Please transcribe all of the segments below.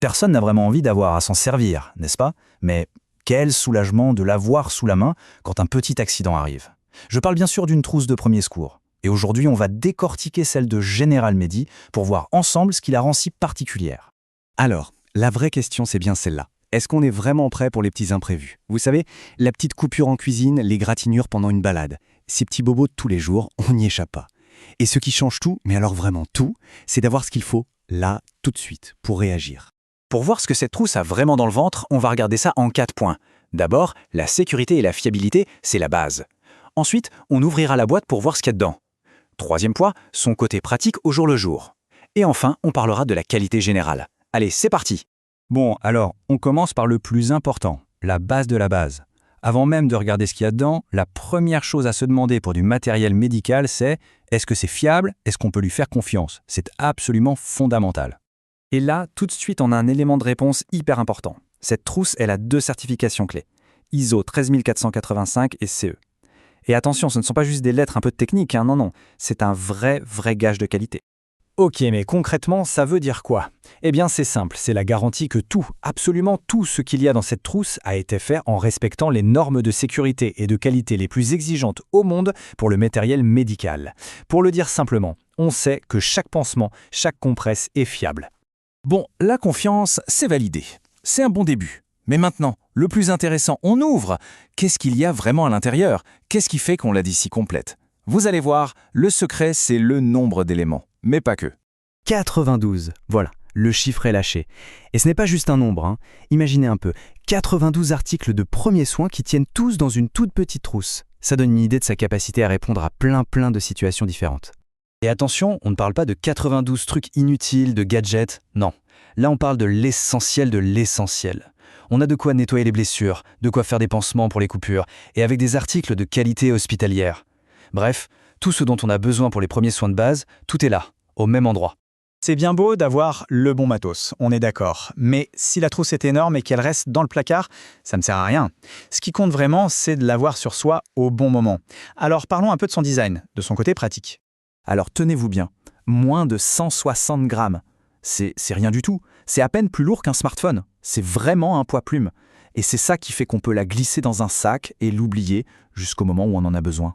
Personne n'a vraiment envie d'avoir à s'en servir, n'est-ce pas? Mais quel soulagement de l'avoir sous la main quand un petit accident arrive. Je parle bien sûr d'une trousse de premier secours. Et aujourd'hui, on va décortiquer celle de General Medi pour voir ensemble ce qui la rend si particulière. Alors, la vraie question, c'est bien celle-là. Est-ce qu'on est vraiment prêt pour les petits imprévus? Vous savez, la petite coupure en cuisine, les gratignures pendant une balade. Ces petits bobos de tous les jours, on n'y échappe pas. Et ce qui change tout, mais alors vraiment tout, c'est d'avoir ce qu'il faut, là, tout de suite, pour réagir. Pour voir ce que cette trousse a vraiment dans le ventre, on va regarder ça en 4 points. D'abord, la sécurité et la fiabilité, c'est la base. Ensuite, on ouvrira la boîte pour voir ce qu'il y a dedans. Troisième point, son côté pratique au jour le jour. Et enfin, on parlera de la qualité générale. Allez, c'est parti! Bon, alors, on commence par le plus important, la base de la base. Avant même de regarder ce qu'il y a dedans, la première chose à se demander pour du matériel médical, c'est est-ce que c'est fiable? Est-ce qu'on peut lui faire confiance? C'est absolument fondamental. Et là, tout de suite, on a un élément de réponse hyper important. Cette trousse, elle a 2 certifications clés. ISO 13485 et CE. Et attention, ce ne sont pas juste des lettres un peu techniques, hein, non, c'est un vrai gage de qualité. Ok, mais concrètement, ça veut dire quoi? Eh bien, c'est simple, c'est la garantie que tout, absolument tout ce qu'il y a dans cette trousse a été fait en respectant les normes de sécurité et de qualité les plus exigeantes au monde pour le matériel médical. Pour le dire simplement, on sait que chaque pansement, chaque compresse est fiable. Bon, la confiance, c'est validé. C'est un bon début. Mais maintenant, le plus intéressant, on ouvre. Qu'est-ce qu'il y a vraiment à l'intérieur? Qu'est-ce qui fait qu'on l'a dit si complète? Vous allez voir, le secret, c'est le nombre d'éléments. Mais pas que. 92, voilà, le chiffre est lâché. Et ce n'est pas juste un nombre, hein. Imaginez un peu, 92 articles de premiers soins qui tiennent tous dans une toute petite trousse. Ça donne une idée de sa capacité à répondre à plein de situations différentes. Et attention, on ne parle pas de 92 trucs inutiles, de gadgets, non. Là, on parle de l'essentiel de l'essentiel. On a de quoi nettoyer les blessures, de quoi faire des pansements pour les coupures, et avec des articles de qualité hospitalière. Bref, tout ce dont on a besoin pour les premiers soins de base, tout est là, au même endroit. C'est bien beau d'avoir le bon matos, on est d'accord. Mais si la trousse est énorme et qu'elle reste dans le placard, ça ne sert à rien. Ce qui compte vraiment, c'est de l'avoir sur soi au bon moment. Alors parlons un peu de son design, de son côté pratique. Alors tenez-vous bien, moins de 160 grammes. C'est rien du tout. C'est à peine plus lourd qu'un smartphone. C'est vraiment un poids plume. Et c'est ça qui fait qu'on peut la glisser dans un sac et l'oublier jusqu'au moment où on en a besoin.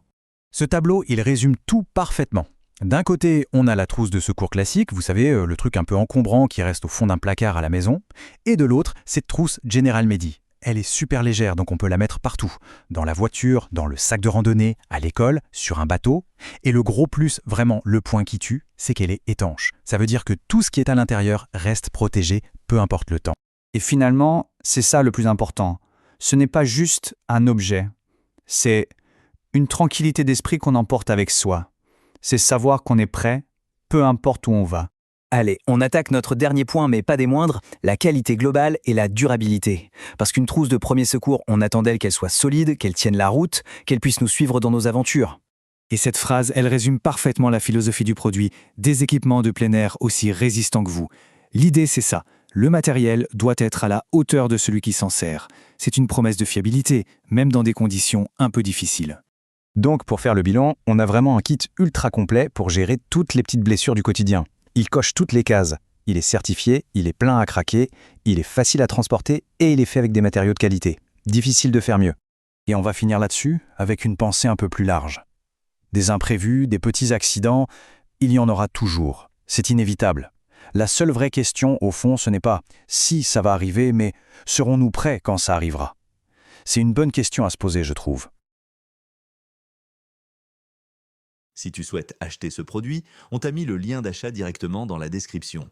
Ce tableau, il résume tout parfaitement. D'un côté, on a la trousse de secours classique, vous savez, le truc un peu encombrant qui reste au fond d'un placard à la maison. Et de l'autre, cette trousse General Medi. Elle est super légère, donc on peut la mettre partout. Dans la voiture, dans le sac de randonnée, à l'école, sur un bateau. Et le gros plus, vraiment le point qui tue, c'est qu'elle est étanche. Ça veut dire que tout ce qui est à l'intérieur reste protégé, peu importe le temps. Et finalement, c'est ça le plus important. Ce n'est pas juste un objet. C'est une tranquillité d'esprit qu'on emporte avec soi. C'est savoir qu'on est prêt, peu importe où on va. Allez, on attaque notre dernier point, mais pas des moindres, la qualité globale et la durabilité. Parce qu'une trousse de premier secours, on attend d'elle qu'elle soit solide, qu'elle tienne la route, qu'elle puisse nous suivre dans nos aventures. Et cette phrase, elle résume parfaitement la philosophie du produit, des équipements de plein air aussi résistants que vous. L'idée, c'est ça. Le matériel doit être à la hauteur de celui qui s'en sert. C'est une promesse de fiabilité, même dans des conditions un peu difficiles. Donc, pour faire le bilan, on a vraiment un kit ultra complet pour gérer toutes les petites blessures du quotidien. Il coche toutes les cases. Il est certifié, il est plein à craquer, il est facile à transporter et il est fait avec des matériaux de qualité. Difficile de faire mieux. Et on va finir là-dessus avec une pensée un peu plus large. Des imprévus, des petits accidents, il y en aura toujours. C'est inévitable. La seule vraie question, au fond, ce n'est pas si ça va arriver, mais serons-nous prêts quand ça arrivera? C'est une bonne question à se poser, je trouve. Si tu souhaites acheter ce produit, on t'a mis le lien d'achat directement dans la description.